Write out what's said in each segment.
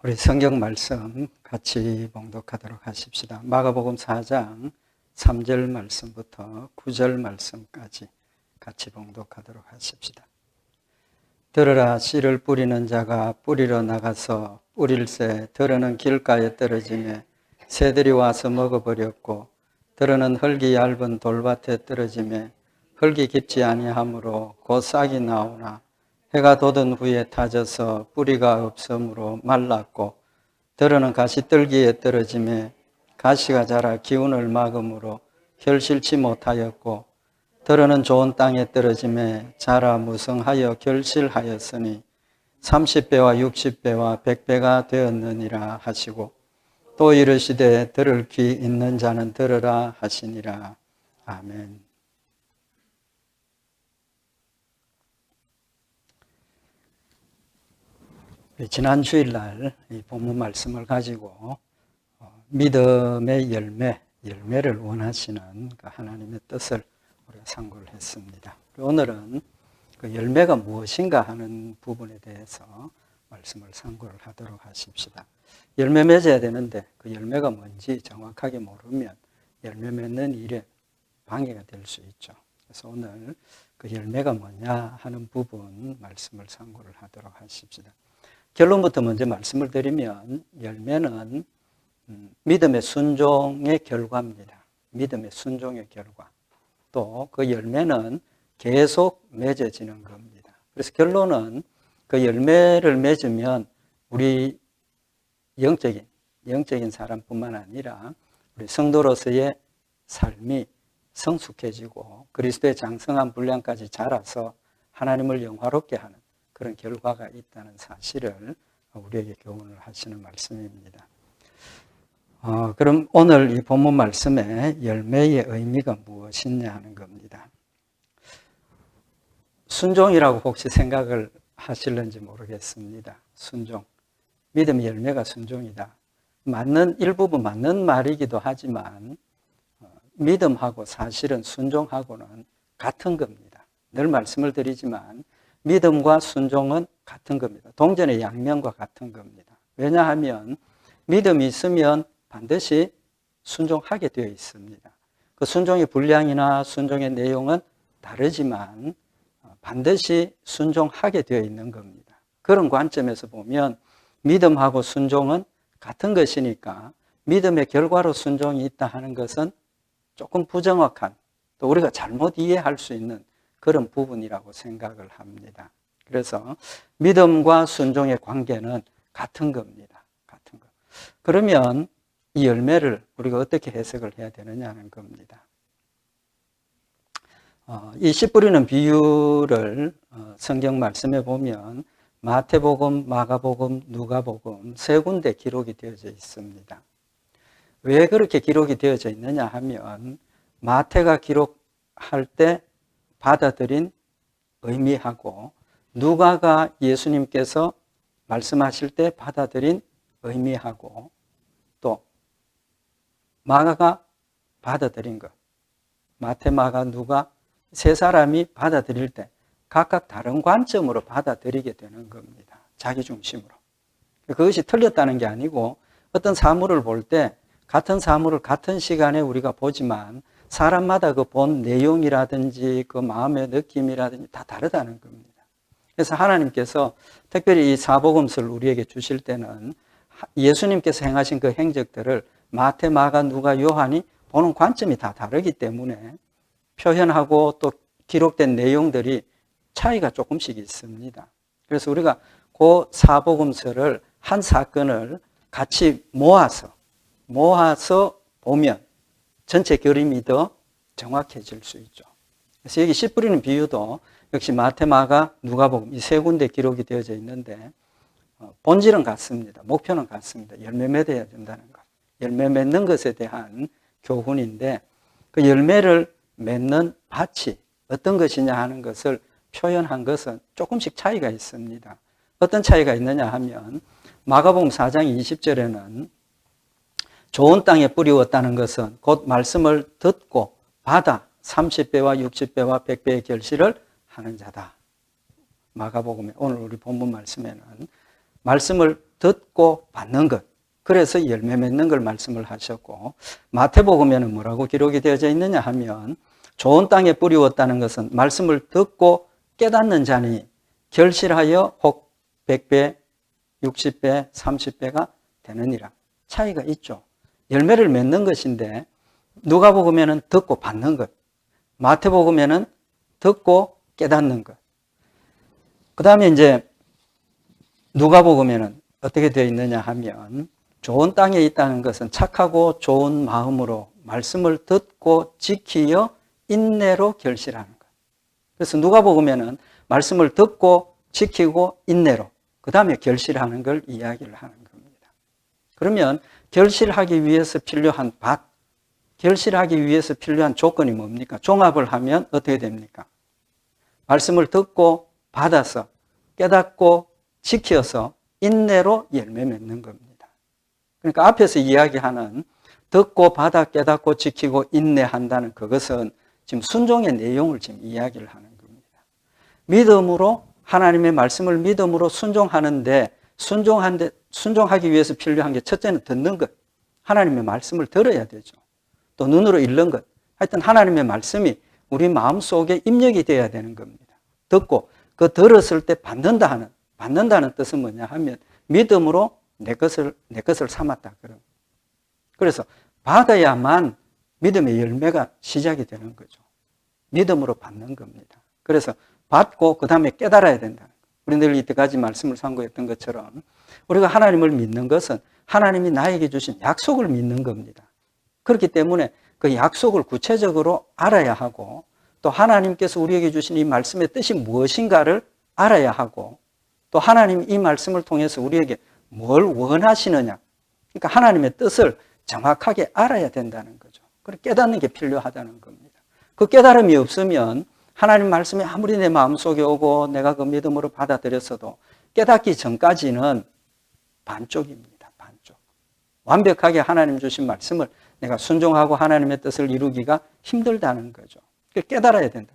우리 성경 말씀 같이 봉독하도록 하십시다. 마가복음 4장 3절 말씀부터 9절 말씀까지 같이 봉독하도록 하십시다. 들으라, 씨를 뿌리는 자가 뿌리러 나가서 뿌릴새 들으는 길가에 떨어지매 새들이 와서 먹어버렸고, 들으는 흙이 얇은 돌밭에 떨어지매 흙이 깊지 아니하므로 곧 싹이 나오나 해가 돋은 후에 타져서 뿌리가 없으므로 말랐고, 들으는 가시떨기에 떨어지매 가시가 자라 기운을 막음으로 결실치 못하였고, 들으는 좋은 땅에 떨어지매 자라 무성하여 결실하였으니 30배와 60배와 100배가 되었느니라 하시고, 또 이르시되 들을 귀 있는 자는 들으라 하시니라. 아멘. 지난 주일날 이 본문 말씀을 가지고 믿음의 열매를 원하시는 그 하나님의 뜻을 우리가 상고를 했습니다. 오늘은 그 열매가 무엇인가 하는 부분에 대해서 말씀을 상고를 하도록 하십시다. 열매 맺어야 되는데 그 열매가 뭔지 정확하게 모르면 열매 맺는 일에 방해가 될 수 있죠. 그래서 오늘 그 열매가 뭐냐 하는 부분 말씀을 상고를 하도록 하십시다. 결론부터 먼저 말씀을 드리면 열매는 믿음의 순종의 결과입니다. 믿음의 순종의 결과. 또 그 열매는 계속 맺어지는 겁니다. 그래서 결론은 그 열매를 맺으면 우리 영적인 사람뿐만 아니라 우리 성도로서의 삶이 성숙해지고 그리스도의 장성한 분량까지 자라서 하나님을 영화롭게 하는 그런 결과가 있다는 사실을 우리에게 교훈을 하시는 말씀입니다. 그럼 오늘 이 본문 말씀의 열매의 의미가 무엇이냐 하는 겁니다. 순종이라고 혹시 생각을 하실는지 모르겠습니다. 순종. 믿음의 열매가 순종이다. 일부분 맞는 말이기도 하지만 믿음하고 사실은 순종하고는 같은 겁니다. 늘 말씀을 드리지만 믿음과 순종은 같은 겁니다. 동전의 양면과 같은 겁니다. 왜냐하면 믿음이 있으면 반드시 순종하게 되어 있습니다. 그 순종의 분량이나 순종의 내용은 다르지만 반드시 순종하게 되어 있는 겁니다. 그런 관점에서 보면 믿음하고 순종은 같은 것이니까 믿음의 결과로 순종이 있다 하는 것은 조금 부정확한, 또 우리가 잘못 이해할 수 있는 그런 부분이라고 생각을 합니다. 그래서 믿음과 순종의 관계는 같은 겁니다. 같은 것. 그러면 이 열매를 우리가 어떻게 해석을 해야 되느냐는 겁니다. 이 씨 뿌리는 비유를 성경 말씀에 보면 마태복음, 마가복음, 누가복음 세 군데 기록이 되어져 있습니다. 왜 그렇게 기록이 되어져 있느냐 하면 마태가 기록할 때 받아들인 의미하고 누가가 예수님께서 말씀하실 때 받아들인 의미하고 또 마가가 받아들인 것, 마태, 마가, 누가 세 사람이 받아들일 때 각각 다른 관점으로 받아들이게 되는 겁니다. 자기 중심으로. 그것이 틀렸다는 게 아니고 어떤 사물을 볼 때 같은 사물을 같은 시간에 우리가 보지만 사람마다 그 본 내용이라든지 그 마음의 느낌이라든지 다 다르다는 겁니다. 그래서 하나님께서 특별히 이 사복음서를 우리에게 주실 때는 예수님께서 행하신 그 행적들을 마태, 마가, 누가, 요한이 보는 관점이 다 다르기 때문에 표현하고 또 기록된 내용들이 차이가 조금씩 있습니다. 그래서 우리가 그 사복음서를 한 사건을 같이 모아서 보면 전체 그림이 더 정확해질 수 있죠. 그래서 여기 씨 뿌리는 비유도 역시 마태, 마가, 누가복음 이 세 군데 기록이 되어져 있는데 본질은 같습니다. 목표는 같습니다. 열매 맺어야 된다는 것. 열매 맺는 것에 대한 교훈인데 그 열매를 맺는 밭이 어떤 것이냐 하는 것을 표현한 것은 조금씩 차이가 있습니다. 어떤 차이가 있느냐 하면 마가복음 4장 20절에는 좋은 땅에 뿌리웠다는 것은 곧 말씀을 듣고 받아 30배와 60배와 100배의 결실을 하는 자다. 마가복음에 오늘 우리 본문 말씀에는 말씀을 듣고 받는 것. 그래서 열매 맺는 걸 말씀을 하셨고, 마태복음에는 뭐라고 기록이 되어져 있느냐 하면, 좋은 땅에 뿌리웠다는 것은 말씀을 듣고 깨닫는 자니 결실하여 혹 100배, 60배, 30배가 되느니라. 차이가 있죠. 열매를 맺는 것인데, 누가복음에는 듣고 받는 것, 마태복음에는 듣고 깨닫는 것. 그 다음에 이제 누가복음에는 어떻게 되어 있느냐 하면, 좋은 땅에 있다는 것은 착하고 좋은 마음으로 말씀을 듣고 지키어 인내로 결실하는 것. 그래서 누가복음에는 말씀을 듣고 지키고 인내로, 그 다음에 결실하는 걸 이야기를 하는 겁니다. 그러면 결실하기 위해서 필요한 밭, 결실하기 위해서 필요한 조건이 뭡니까? 종합을 하면 어떻게 됩니까? 말씀을 듣고 받아서 깨닫고 지켜서 인내로 열매 맺는 겁니다. 그러니까 앞에서 이야기하는 듣고 받아 깨닫고 지키고 인내한다는 그것은 지금 순종의 내용을 지금 이야기를 하는 겁니다. 믿음으로 하나님의 말씀을 믿음으로 순종하는데 순종하기 위해서 필요한 게 첫째는 듣는 것. 하나님의 말씀을 들어야 되죠. 또 눈으로 읽는 것. 하여튼 하나님의 말씀이 우리 마음속에 입력이 되어야 되는 겁니다. 듣고 그 들었을 때 받는다는 뜻은 뭐냐 하면 믿음으로 내 것을 삼았다. 그래서 받아야만 믿음의 열매가 시작이 되는 거죠. 믿음으로 받는 겁니다. 그래서 받고 그 다음에 깨달아야 된다는 거예요. 우리 늘 이때까지 말씀을 상고했던 것처럼 우리가 하나님을 믿는 것은 하나님이 나에게 주신 약속을 믿는 겁니다. 그렇기 때문에 그 약속을 구체적으로 알아야 하고 또 하나님께서 우리에게 주신 이 말씀의 뜻이 무엇인가를 알아야 하고 또 하나님 이 말씀을 통해서 우리에게 뭘 원하시느냐. 그러니까 하나님의 뜻을 정확하게 알아야 된다는 거죠. 그리고 깨닫는 게 필요하다는 겁니다. 그 깨달음이 없으면 하나님 말씀이 아무리 내 마음속에 오고 내가 그 믿음으로 받아들였어도 깨닫기 전까지는 반쪽입니다. 반쪽. 완벽하게 하나님 주신 말씀을 내가 순종하고 하나님의 뜻을 이루기가 힘들다는 거죠. 깨달아야 된다.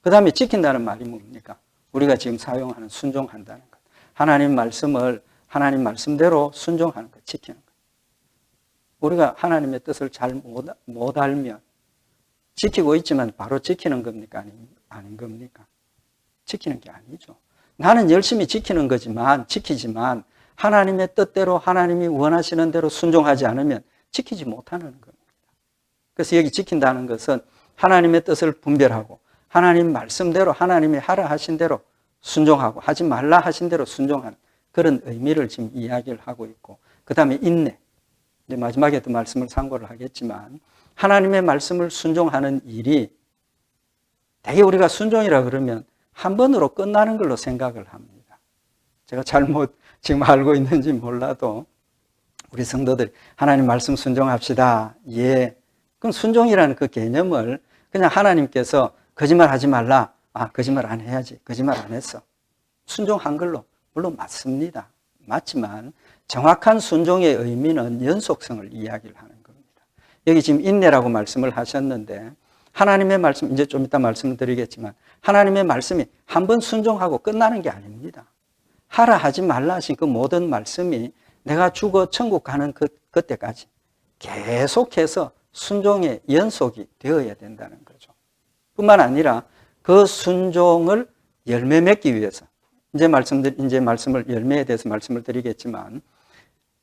그 다음에 지킨다는 말이 뭡니까? 우리가 지금 사용하는 순종한다는 것. 하나님 말씀을 하나님 말씀대로 순종하는 것, 지키는 것. 우리가 하나님의 뜻을 잘 못 알면 지키고 있지만 바로 지키는 겁니까? 아닌 겁니까? 지키는 게 아니죠. 나는 열심히 지키지만 하나님의 뜻대로 하나님이 원하시는 대로 순종하지 않으면 지키지 못하는 겁니다. 그래서 여기 지킨다는 것은 하나님의 뜻을 분별하고 하나님 말씀대로 하나님이 하라 하신 대로 순종하고 하지 말라 하신 대로 순종하는 그런 의미를 지금 이야기를 하고 있고 그 다음에 인내. 이제 마지막에도 말씀을 상고를 하겠지만 하나님의 말씀을 순종하는 일이 되게 우리가 순종이라 그러면 한 번으로 끝나는 걸로 생각을 합니다. 제가 잘못 지금 알고 있는지 몰라도 우리 성도들이 하나님 말씀 순종합시다. 예. 그럼 순종이라는 그 개념을 그냥 하나님께서 거짓말 하지 말라. 아, 거짓말 안 해야지. 거짓말 안 했어. 순종한 걸로 물론 맞습니다. 맞지만 정확한 순종의 의미는 연속성을 이야기를 하는 겁니다. 여기 지금 인내라고 말씀을 하셨는데 하나님의 말씀, 이제 좀 이따 말씀을 드리겠지만 하나님의 말씀이 한 번 순종하고 끝나는 게 아닙니다. 하라 하지 말라 하신 그 모든 말씀이 내가 죽어 천국 가는 그때까지 계속해서 순종의 연속이 되어야 된다는 거죠. 뿐만 아니라 그 순종을 열매 맺기 위해서 이제 말씀을 열매에 대해서 말씀을 드리겠지만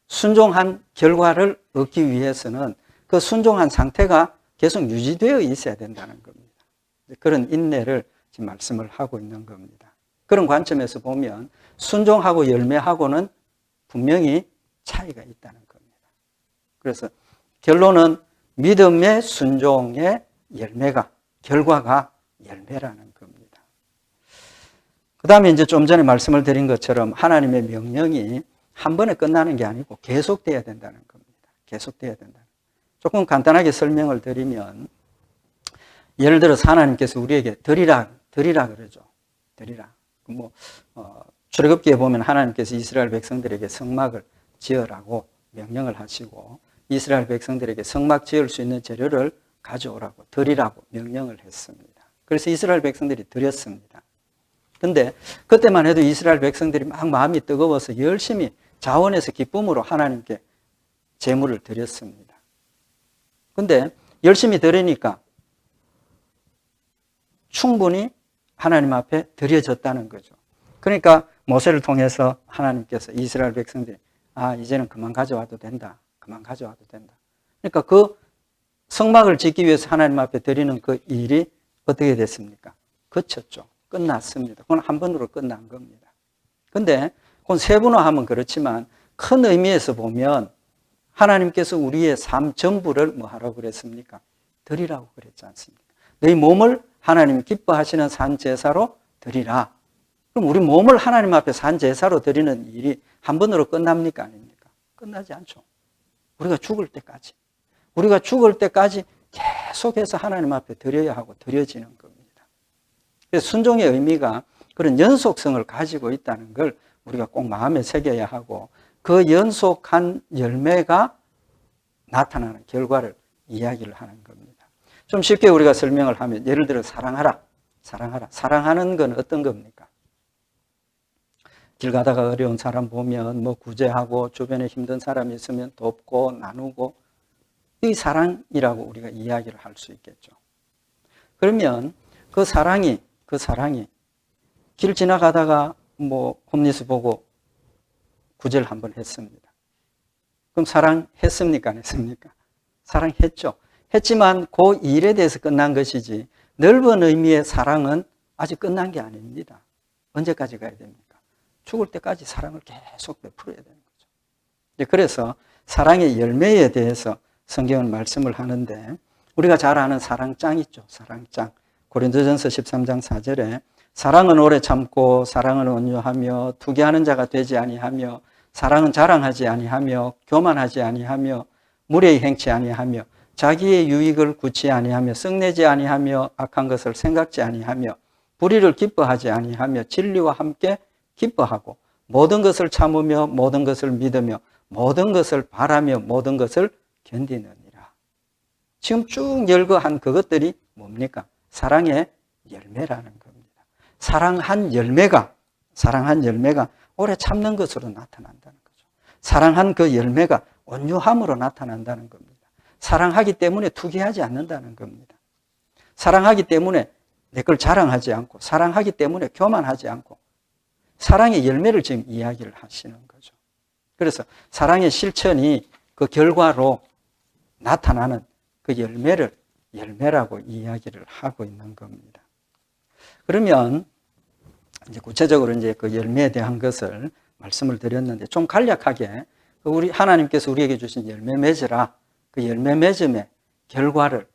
순종한 결과를 얻기 위해서는 그 순종한 상태가 계속 유지되어 있어야 된다는 겁니다. 그런 인내를 지금 말씀을 하고 있는 겁니다. 그런 관점에서 보면 순종하고 열매하고는 분명히 차이가 있다는 겁니다. 그래서 결론은 믿음의 순종의 결과가 열매라는 겁니다. 그 다음에 이제 좀 전에 말씀을 드린 것처럼 하나님의 명령이 한 번에 끝나는 게 아니고 계속돼야 된다는 겁니다. 계속돼야 된다. 조금 간단하게 설명을 드리면 예를 들어서 하나님께서 우리에게 드리라 그러죠. 드리라. 출애굽기에 보면 하나님께서 이스라엘 백성들에게 성막을 지으라고 명령을 하시고 이스라엘 백성들에게 성막 지을 수 있는 재료를 가져오라고 드리라고 명령을 했습니다. 그래서 이스라엘 백성들이 드렸습니다. 근데 그때만 해도 이스라엘 백성들이 막 마음이 뜨거워서 열심히 자원에서 기쁨으로 하나님께 제물을 드렸습니다. 근데 열심히 드리니까 충분히 하나님 앞에 드려졌다는 거죠. 그러니까 모세를 통해서 하나님께서 이스라엘 백성들이 이제는 그만 가져와도 된다. 그만 가져와도 된다. 그러니까 그 성막을 짓기 위해서 하나님 앞에 드리는 그 일이 어떻게 됐습니까? 그쳤죠. 끝났습니다. 그건 한 번으로 끝난 겁니다. 근데 그건 세분화하면 그렇지만 큰 의미에서 보면 하나님께서 우리의 삶 전부를 뭐 하라고 그랬습니까? 드리라고 그랬지 않습니까? 너희 몸을 하나님 기뻐하시는 산 제사로 드리라. 그럼 우리 몸을 하나님 앞에 산 제사로 드리는 일이 한 번으로 끝납니까? 아닙니까? 끝나지 않죠. 우리가 죽을 때까지. 우리가 죽을 때까지 계속해서 하나님 앞에 드려야 하고 드려지는 겁니다. 그래서 순종의 의미가 그런 연속성을 가지고 있다는 걸 우리가 꼭 마음에 새겨야 하고 그 연속한 열매가 나타나는 결과를 이야기를 하는 겁니다. 좀 쉽게 우리가 설명을 하면 예를 들어 사랑하라. 사랑하라. 사랑하는 건 어떤 겁니까? 길 가다가 어려운 사람 보면 뭐 구제하고 주변에 힘든 사람이 있으면 돕고 나누고 이 사랑이라고 우리가 이야기를 할 수 있겠죠. 그러면 그 사랑이 길 지나가다가 뭐 홈리스 보고 구제를 한번 했습니다. 그럼 사랑했습니까? 안 했습니까? 사랑했죠. 했지만 그 일에 대해서 끝난 것이지 넓은 의미의 사랑은 아직 끝난 게 아닙니다. 언제까지 가야 됩니까? 죽을 때까지 사랑을 계속 베풀어야 되는 거죠. 그래서 사랑의 열매에 대해서 성경은 말씀을 하는데 우리가 잘 아는 사랑장 있죠. 사랑장. 고린도전서 13장 4절에 사랑은 오래 참고 사랑은 온유하며 투기하는 자가 되지 아니하며 사랑은 자랑하지 아니하며 교만하지 아니하며 무례히 행치 아니하며 자기의 유익을 구치 아니하며 썩내지 아니하며 악한 것을 생각지 아니하며 불의를 기뻐하지 아니하며 진리와 함께 기뻐하고 모든 것을 참으며 모든 것을 믿으며 모든 것을 바라며 모든 것을 견디느니라. 지금 쭉 열거한 그것들이 뭡니까? 사랑의 열매라는 겁니다. 사랑한 열매가 오래 참는 것으로 나타난다는 거죠. 사랑한 그 열매가 온유함으로 나타난다는 겁니다. 사랑하기 때문에 투기하지 않는다는 겁니다. 사랑하기 때문에 내 걸 자랑하지 않고 사랑하기 때문에 교만하지 않고 사랑의 열매를 지금 이야기를 하시는 거죠. 그래서 사랑의 실천이 그 결과로 나타나는 그 열매를 열매라고 이야기를 하고 있는 겁니다. 그러면 이제 구체적으로 이제 그 열매에 대한 것을 말씀을 드렸는데 좀 간략하게 우리 하나님께서 우리에게 주신 열매 맺으라. 그 열매 맺음의 결과를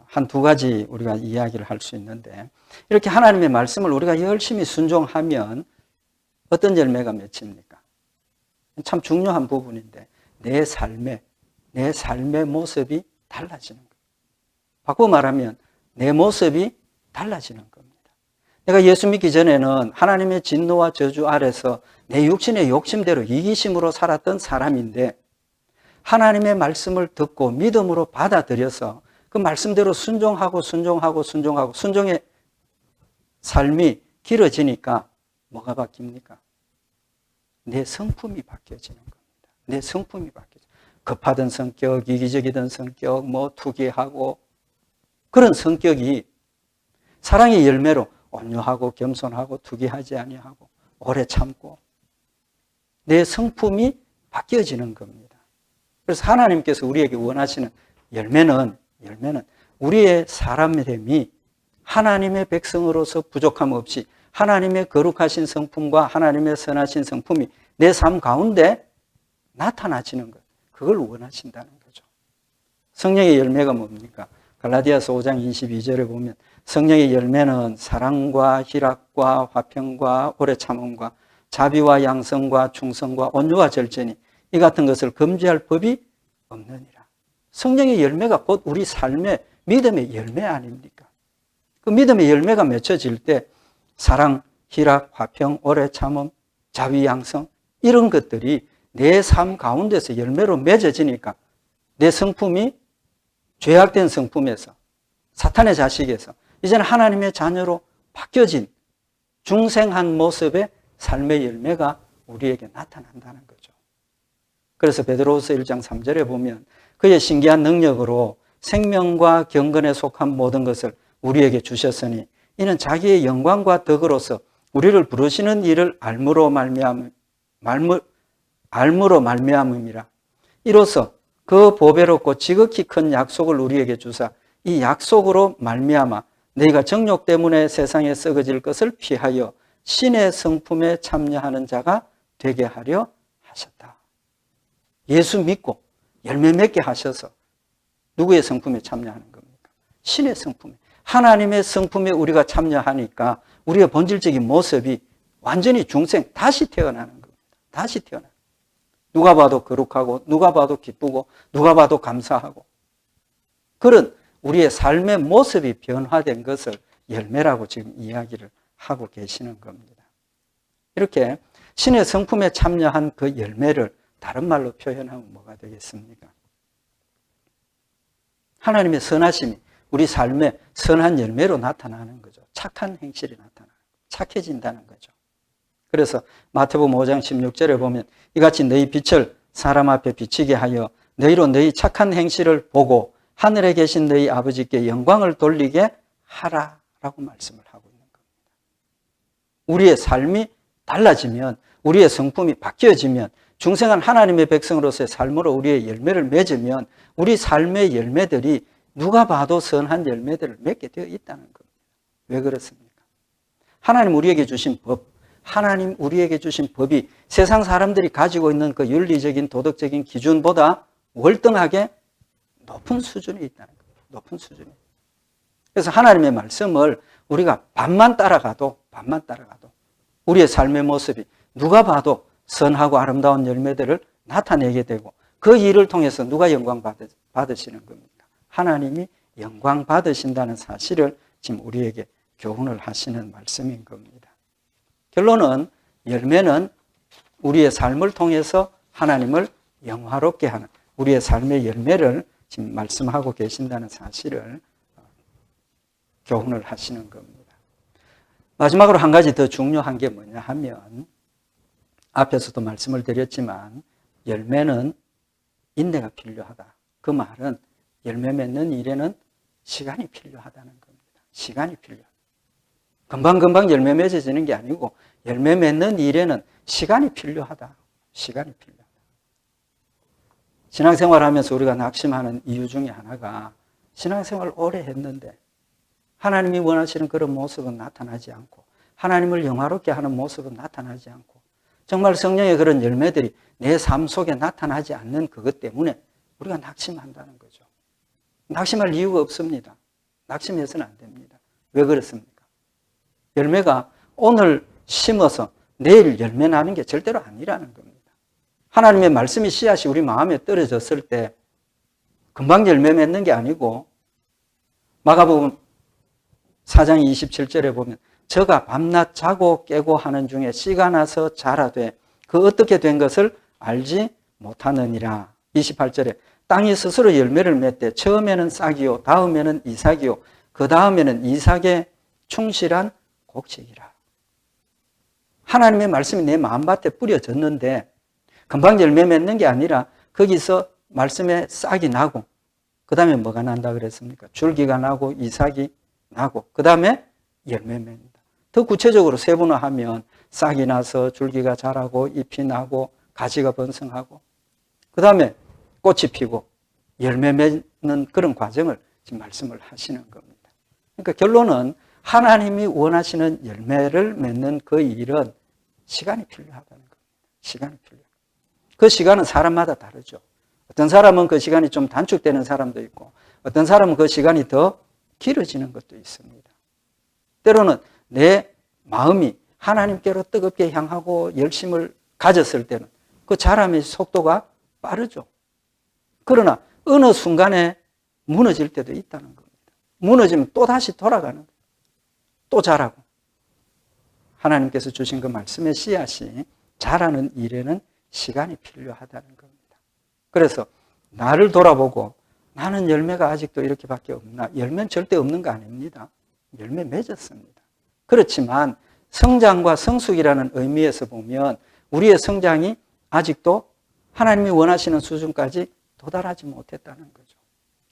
한 두 가지 우리가 이야기를 할 수 있는데 이렇게 하나님의 말씀을 우리가 열심히 순종하면 어떤 열매가 맺힙니까? 참 중요한 부분인데 내 삶의 모습이 달라지는 거예요. 바꾸어 말하면 내 모습이 달라지는 겁니다. 내가 예수 믿기 전에는 하나님의 진노와 저주 아래서 내 육신의 욕심대로 이기심으로 살았던 사람인데 하나님의 말씀을 듣고 믿음으로 받아들여서 그 말씀대로 순종의 삶이 길어지니까 뭐가 바뀝니까? 내 성품이 바뀌어지는 겁니다. 내 성품이 바뀌어져. 급하던 성격, 이기적이던 성격, 뭐 투기하고 그런 성격이 사랑의 열매로 온유하고 겸손하고 투기하지 아니하고 오래 참고 내 성품이 바뀌어지는 겁니다. 그래서 하나님께서 우리에게 원하시는 열매는 우리의 사람됨이 하나님의 백성으로서 부족함 없이 하나님의 거룩하신 성품과 하나님의 선하신 성품이 내 삶 가운데 나타나지는 것. 그걸 원하신다는 거죠. 성령의 열매가 뭡니까? 갈라디아서 5장 22절에 보면 성령의 열매는 사랑과 희락과 화평과 오래 참음과 자비와 양성과 충성과 온유와 절제니 이 같은 것을 금지할 법이 없느니라. 성령의 열매가 곧 우리 삶의 믿음의 열매 아닙니까? 그 믿음의 열매가 맺혀질 때 사랑, 희락, 화평, 오래 참음, 자비, 양성 이런 것들이 내 삶 가운데서 열매로 맺어지니까 내 성품이 죄악된 성품에서 사탄의 자식에서 이제는 하나님의 자녀로 바뀌어진 중생한 모습의 삶의 열매가 우리에게 나타난다는 거죠. 그래서 베드로후서 1장 3절에 보면 그의 신기한 능력으로 생명과 경건에 속한 모든 것을 우리에게 주셨으니 이는 자기의 영광과 덕으로서 우리를 부르시는 일을 알므로 말미암음이라. 이로써 그 보배롭고 지극히 큰 약속을 우리에게 주사 이 약속으로 말미암아 너희가 정욕 때문에 세상에 썩어질 것을 피하여 신의 성품에 참여하는 자가 되게 하려 하셨다. 예수 믿고 열매 맺게 하셔서 누구의 성품에 참여하는 겁니까? 신의 성품에. 하나님의 성품에 우리가 참여하니까 우리의 본질적인 모습이 완전히 중생, 다시 태어나는 겁니다. 다시 태어나는. 누가 봐도 거룩하고 누가 봐도 기쁘고 누가 봐도 감사하고 그런 우리의 삶의 모습이 변화된 것을 열매라고 지금 이야기를 하고 계시는 겁니다. 이렇게 신의 성품에 참여한 그 열매를 다른 말로 표현하면 뭐가 되겠습니까? 하나님의 선하심이 우리 삶에 선한 열매로 나타나는 거죠. 착한 행실이 나타나는 거죠. 착해진다는 거죠. 그래서 마태복음 5장 16절에 보면 이같이 너희 빛을 사람 앞에 비치게 하여 너희로 너희 착한 행실을 보고 하늘에 계신 너희 아버지께 영광을 돌리게 하라라고 말씀을 하고 있는 겁니다. 우리의 삶이 달라지면 우리의 성품이 바뀌어지면 중생한 하나님의 백성으로서의 삶으로 우리의 열매를 맺으면 우리 삶의 열매들이 누가 봐도 선한 열매들을 맺게 되어 있다는 겁니다. 왜 그렇습니까? 하나님 우리에게 주신 법, 하나님 우리에게 주신 법이 세상 사람들이 가지고 있는 그 윤리적인 도덕적인 기준보다 월등하게 높은 수준에 있다는 거예요. 높은 수준에. 그래서 하나님의 말씀을 우리가 반만 따라가도 우리의 삶의 모습이 누가 봐도 선하고 아름다운 열매들을 나타내게 되고 그 일을 통해서 누가 영광 받으시는 겁니까? 하나님이 영광 받으신다는 사실을 지금 우리에게 교훈을 하시는 말씀인 겁니다. 결론은 열매는 우리의 삶을 통해서 하나님을 영화롭게 하는 우리의 삶의 열매를 지금 말씀하고 계신다는 사실을 교훈을 하시는 겁니다. 마지막으로 한 가지 더 중요한 게 뭐냐 하면 앞에서도 말씀을 드렸지만 열매는 인내가 필요하다. 그 말은 열매 맺는 일에는 시간이 필요하다는 겁니다. 시간이 필요하다. 금방금방 열매 맺어지는 게 아니고 열매 맺는 일에는 시간이 필요하다. 시간이 필요하다. 신앙생활하면서 우리가 낙심하는 이유 중에 하나가 신앙생활을 오래 했는데 하나님이 원하시는 그런 모습은 나타나지 않고 하나님을 영화롭게 하는 모습은 나타나지 않고 정말 성령의 그런 열매들이 내 삶 속에 나타나지 않는 그것 때문에 우리가 낙심한다는 거죠. 낙심할 이유가 없습니다. 낙심해서는 안 됩니다. 왜 그렇습니까? 열매가 오늘 심어서 내일 열매 나는 게 절대로 아니라는 겁니다. 하나님의 말씀이 씨앗이 우리 마음에 떨어졌을 때 금방 열매 맺는 게 아니고 마가복음 4장 27절에 보면 저가 밤낮 자고 깨고 하는 중에 씨가 나서 자라되 그 어떻게 된 것을 알지 못하느니라. 28절에 땅이 스스로 열매를 맺되 처음에는 싹이요 다음에는 이삭이요 그 다음에는 이삭의 충실한 곡식이라. 하나님의 말씀이 내 마음밭에 뿌려졌는데 금방 열매 맺는 게 아니라 거기서 말씀에 싹이 나고 그 다음에 뭐가 난다 그랬습니까? 줄기가 나고 이삭이 나고 그 다음에 열매 맺는다. 더 구체적으로 세분화하면 싹이 나서 줄기가 자라고 잎이 나고 가지가 번성하고 그 다음에 꽃이 피고 열매 맺는 그런 과정을 지금 말씀을 하시는 겁니다. 그러니까 결론은 하나님이 원하시는 열매를 맺는 그 일은 시간이 필요하다는 겁니다. 시간이 필요해요. 그 시간은 사람마다 다르죠. 어떤 사람은 그 시간이 좀 단축되는 사람도 있고 어떤 사람은 그 시간이 더 길어지는 것도 있습니다. 때로는 내 마음이 하나님께로 뜨겁게 향하고 열심을 가졌을 때는 그 자람의 속도가 빠르죠. 그러나 어느 순간에 무너질 때도 있다는 겁니다. 무너지면 또 다시 돌아가는 거예요. 또 자라고. 하나님께서 주신 그 말씀의 씨앗이 자라는 일에는 시간이 필요하다는 겁니다. 그래서 나를 돌아보고 나는 열매가 아직도 이렇게밖에 없나? 열매는 절대 없는 거 아닙니다. 열매 맺었습니다. 그렇지만 성장과 성숙이라는 의미에서 보면 우리의 성장이 아직도 하나님이 원하시는 수준까지 도달하지 못했다는 거죠.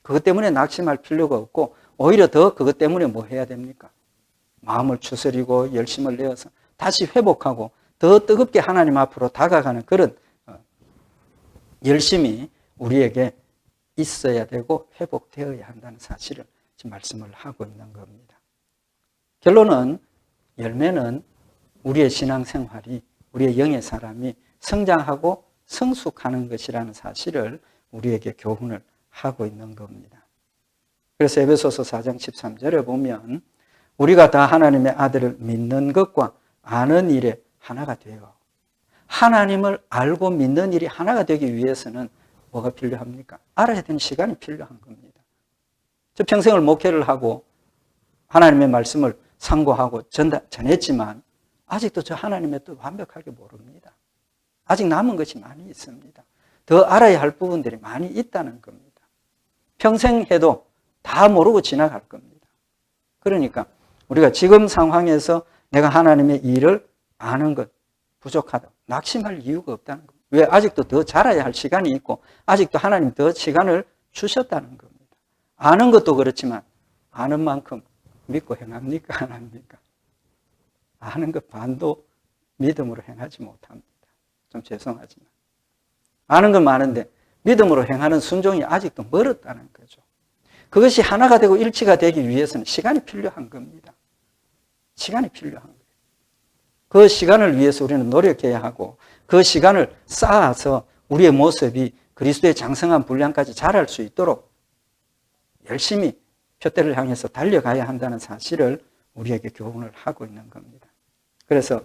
그것 때문에 낙심할 필요가 없고 오히려 더 그것 때문에 뭐 해야 됩니까? 마음을 추스리고 열심을 내어서 다시 회복하고 더 뜨겁게 하나님 앞으로 다가가는 그런 열심이 우리에게 있어야 되고 회복되어야 한다는 사실을 지금 말씀을 하고 있는 겁니다. 결론은 열매는 우리의 신앙생활이 우리의 영의 사람이 성장하고 성숙하는 것이라는 사실을 우리에게 교훈을 하고 있는 겁니다. 그래서 에베소서 4장 13절에 보면 우리가 다 하나님의 아들을 믿는 것과 아는 일에 하나가 되어 하나님을 알고 믿는 일이 하나가 되기 위해서는 뭐가 필요합니까? 알아야 되는 시간이 필요한 겁니다. 저 평생을 목회를 하고 하나님의 말씀을 상고하고 전했지만 아직도 저 하나님의 뜻 완벽하게 모릅니다. 아직 남은 것이 많이 있습니다. 더 알아야 할 부분들이 많이 있다는 겁니다. 평생 해도 다 모르고 지나갈 겁니다. 그러니까 우리가 지금 상황에서 내가 하나님의 일을 아는 것 부족하다. 낙심할 이유가 없다는 겁니다. 왜? 아직도 더 자라야 할 시간이 있고 아직도 하나님 더 시간을 주셨다는 겁니다. 아는 것도 그렇지만 아는 만큼 믿고 행합니까? 안 합니까? 아는 것 반도 믿음으로 행하지 못합니다. 좀 죄송하지만. 아는 건 많은데 믿음으로 행하는 순종이 아직도 멀었다는 거죠. 그것이 하나가 되고 일치가 되기 위해서는 시간이 필요한 겁니다. 시간이 필요한 거예요. 그 시간을 위해서 우리는 노력해야 하고 그 시간을 쌓아서 우리의 모습이 그리스도의 장성한 분량까지 자랄 수 있도록 열심히 표대를 향해서 달려가야 한다는 사실을 우리에게 교훈을 하고 있는 겁니다. 그래서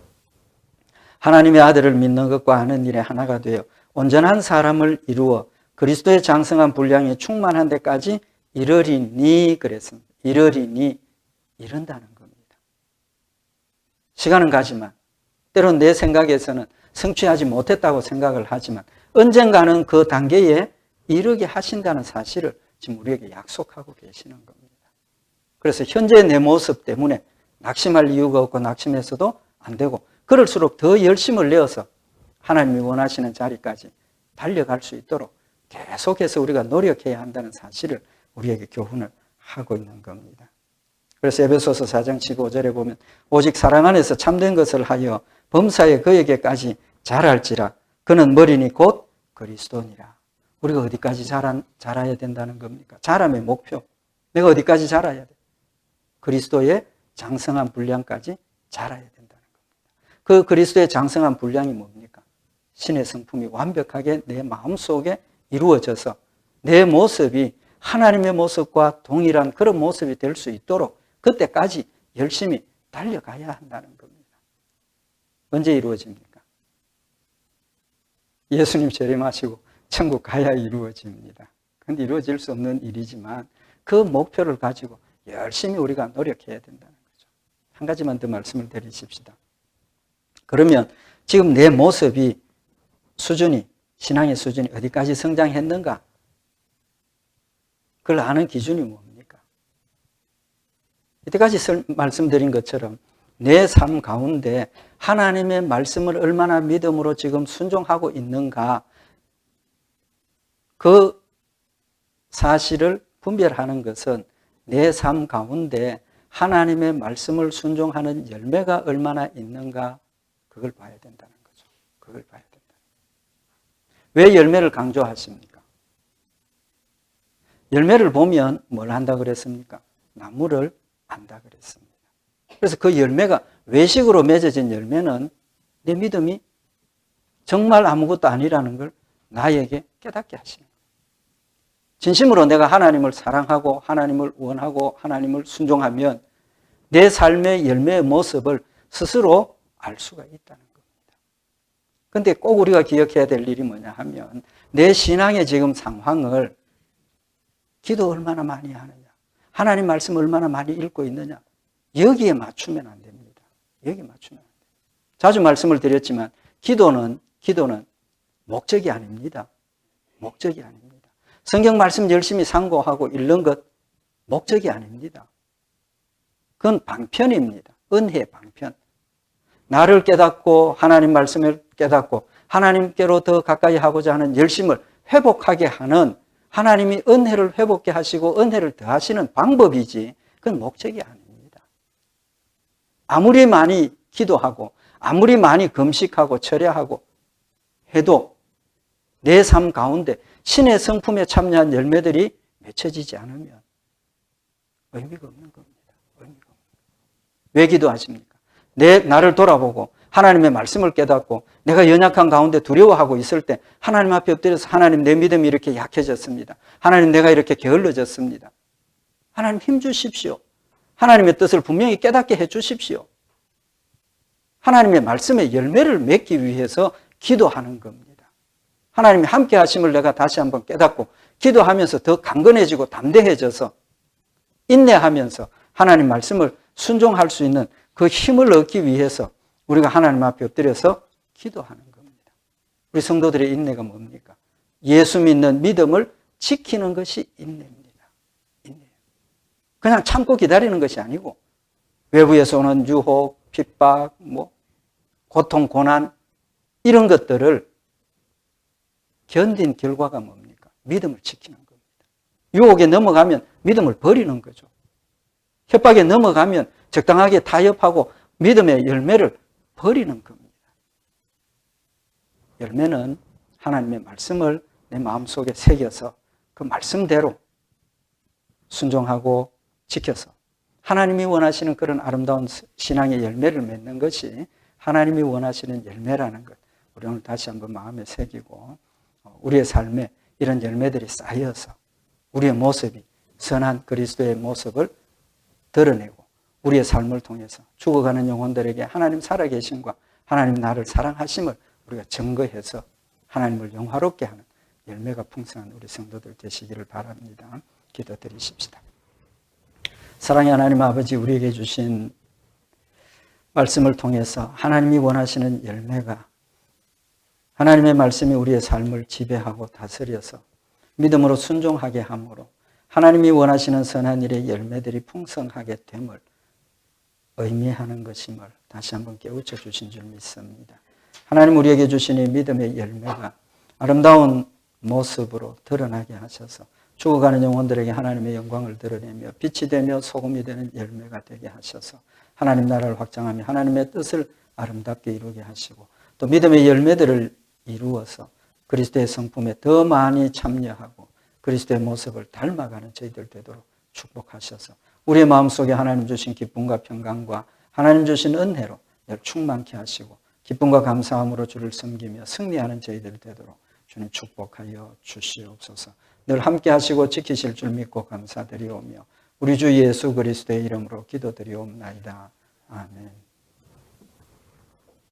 하나님의 아들을 믿는 것과 아는 일에 하나가 되어 온전한 사람을 이루어 그리스도의 장성한 분량이 충만한 데까지 이르리니 그랬습니다. 이르리니 이른다는 겁니다. 시간은 가지만 때론 내 생각에서는 성취하지 못했다고 생각을 하지만 언젠가는 그 단계에 이르게 하신다는 사실을 지금 우리에게 약속하고 계시는 겁니다. 그래서 현재 내 모습 때문에 낙심할 이유가 없고 낙심해서도 안 되고 그럴수록 더 열심을 내어서 하나님이 원하시는 자리까지 달려갈 수 있도록 계속해서 우리가 노력해야 한다는 사실을 우리에게 교훈을 하고 있는 겁니다. 그래서 에베소서 4장 15절에 보면 오직 사랑 안에서 참된 것을 하여 범사에 그에게까지 자랄지라 그는 머리니 곧 그리스도니라. 우리가 어디까지 자라야 된다는 겁니까? 자람의 목표. 내가 어디까지 자라야 돼? 그리스도의 장성한 분량까지 자라야 된다는 겁니다. 그 그리스도의 장성한 분량이 뭡니까? 신의 성품이 완벽하게 내 마음속에 이루어져서 내 모습이 하나님의 모습과 동일한 그런 모습이 될 수 있도록 그때까지 열심히 달려가야 한다는 겁니다. 언제 이루어집니까? 예수님 재림하시고 천국 가야 이루어집니다. 그런데 이루어질 수 없는 일이지만 그 목표를 가지고 열심히 우리가 노력해야 된다는 거죠. 한 가지만 더 말씀을 드리십시다. 그러면 지금 내 모습이 수준이 신앙의 수준이 어디까지 성장했는가? 그걸 아는 기준이 뭡니까? 이때까지 말씀드린 것처럼 내 삶 가운데 하나님의 말씀을 얼마나 믿음으로 지금 순종하고 있는가 그 사실을 분별하는 것은 내 삶 가운데 하나님의 말씀을 순종하는 열매가 얼마나 있는가 그걸 봐야 된다는 거죠. 그걸 봐야 된다. 왜 열매를 강조하십니까? 열매를 보면 뭘 한다 그랬습니까? 나무를 안다 그랬습니다. 그래서 그 열매가 외식으로 맺어진 열매는 내 믿음이 정말 아무것도 아니라는 걸 나에게 깨닫게 하시는 거예요. 진심으로 내가 하나님을 사랑하고 하나님을 원하고 하나님을 순종하면 내 삶의 열매의 모습을 스스로 알 수가 있다는 겁니다. 그런데 꼭 우리가 기억해야 될 일이 뭐냐 하면 내 신앙의 지금 상황을 기도 얼마나 많이 하느냐, 하나님 말씀 얼마나 많이 읽고 있느냐 여기에 맞추면 안 됩니다. 여기에 맞추면 안 돼요. 자주 말씀을 드렸지만 기도는 목적이 아닙니다. 목적이 아닙니다. 성경 말씀 열심히 상고하고 읽는 것 목적이 아닙니다. 그건 방편입니다. 은혜 방편. 나를 깨닫고 하나님 말씀을 깨닫고 하나님께로 더 가까이 하고자 하는 열심을 회복하게 하는, 하나님이 은혜를 회복케 하시고 은혜를 더하시는 방법이지 그건 목적이 아닙니다. 아무리 많이 기도하고 아무리 많이 금식하고 철야하고 해도 내 삶 가운데 신의 성품에 참여한 열매들이 맺혀지지 않으면 의미가 없는 겁니다. 의미가 없는 겁니다. 왜 기도하십니까? 나를 돌아보고 하나님의 말씀을 깨닫고 내가 연약한 가운데 두려워하고 있을 때 하나님 앞에 엎드려서 하나님 내 믿음이 이렇게 약해졌습니다. 하나님 내가 이렇게 게을러졌습니다. 하나님 힘 주십시오. 하나님의 뜻을 분명히 깨닫게 해 주십시오. 하나님의 말씀의 열매를 맺기 위해서 기도하는 겁니다. 하나님이 함께 하심을 내가 다시 한번 깨닫고 기도하면서 더 강건해지고 담대해져서 인내하면서 하나님 말씀을 순종할 수 있는 그 힘을 얻기 위해서 우리가 하나님 앞에 엎드려서 기도하는 겁니다. 우리 성도들의 인내가 뭡니까? 예수 믿는 믿음을 지키는 것이 인내입니다. 인내. 그냥 참고 기다리는 것이 아니고 외부에서 오는 유혹, 핍박, 고통, 고난 이런 것들을 견딘 결과가 뭡니까? 믿음을 지키는 겁니다. 유혹에 넘어가면 믿음을 버리는 거죠. 협박에 넘어가면 적당하게 타협하고 믿음의 열매를 버리는 겁니다. 열매는 하나님의 말씀을 내 마음속에 새겨서 그 말씀대로 순종하고 지켜서 하나님이 원하시는 그런 아름다운 신앙의 열매를 맺는 것이 하나님이 원하시는 열매라는 것, 우리 오늘 다시 한번 마음에 새기고 우리의 삶에 이런 열매들이 쌓여서 우리의 모습이 선한 그리스도의 모습을 드러내고 우리의 삶을 통해서 죽어가는 영혼들에게 하나님 살아계심과 하나님 나를 사랑하심을 우리가 증거해서 하나님을 영화롭게 하는 열매가 풍성한 우리 성도들 되시기를 바랍니다. 기도드리십시다. 사랑의 하나님 아버지, 우리에게 주신 말씀을 통해서 하나님이 원하시는 열매가 하나님의 말씀이 우리의 삶을 지배하고 다스려서 믿음으로 순종하게 함으로 하나님이 원하시는 선한 일의 열매들이 풍성하게 됨을 의미하는 것임을 다시 한번 깨우쳐 주신 줄 믿습니다. 하나님 우리에게 주신 이 믿음의 열매가 아름다운 모습으로 드러나게 하셔서 죽어가는 영혼들에게 하나님의 영광을 드러내며 빛이 되며 소금이 되는 열매가 되게 하셔서 하나님 나라를 확장하며 하나님의 뜻을 아름답게 이루게 하시고 또 믿음의 열매들을 이루어서 그리스도의 성품에 더 많이 참여하고 그리스도의 모습을 닮아가는 저희들 되도록 축복하셔서 우리의 마음속에 하나님 주신 기쁨과 평강과 하나님 주신 은혜로 늘 충만케 하시고 기쁨과 감사함으로 주를 섬기며 승리하는 저희들 되도록 주님 축복하여 주시옵소서. 늘 함께 하시고 지키실 줄 믿고 감사드리오며 우리 주 예수 그리스도의 이름으로 기도드리옵나이다. 아멘.